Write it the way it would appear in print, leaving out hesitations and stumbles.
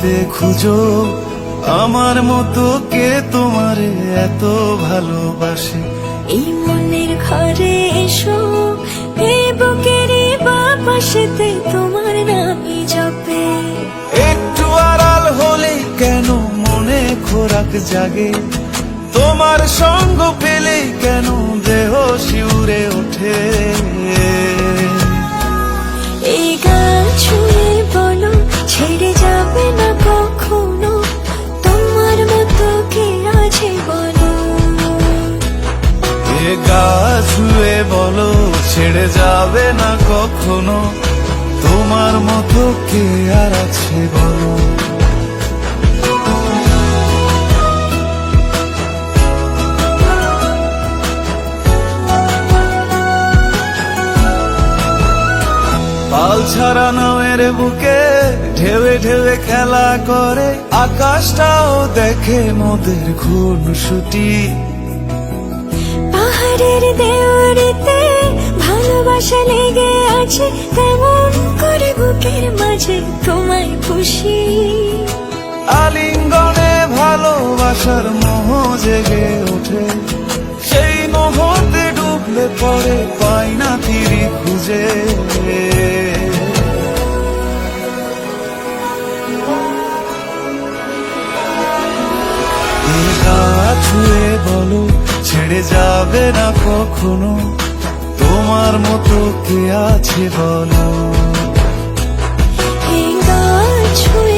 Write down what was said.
হৃদে খুঁজো আমার মতো কে তোমারে এত ভালোবাসে। এই মনের ঘরে এসো, এই বুকেরই বাপাশেতে তোমার নামই জপে। একটু আড়াল হলে কেন মনে খোরাক জাগে, তোমার সঙ্গ পেলে কেন দেহ শিউরে ওঠে। এই গান ছুঁয়ে বলো ছেড়ে যাবে না কখনো, তোমার মতো কে আছে বলো। এ গা ছুঁয়ে বলো ছেড়ে যাবে না কখনো, তোমার মতো কে আর আছে বলো। পাল ছাড়া নামের বুকে ঢেউে ঢেউে খেলা করে, আকাশটাও দেখে মোদের খুনসুটি। পাহাড়ের দেওয়ারিতে ভালোবাসা লেগে আছে, তেমন করে বুকের মাঝে তোমায় খুশি। আলিঙ্গনে ভালোবাসার মোহ জেগে ওঠে, সেই মোহতে ডুবলে পরে পাই না তীরি খুঁজে। এই গা ছুঁয়ে বলো ছেড়ে যাবে না কখনো, তোমার মতো কে আছে বলো। এই গান ছুঁয়ে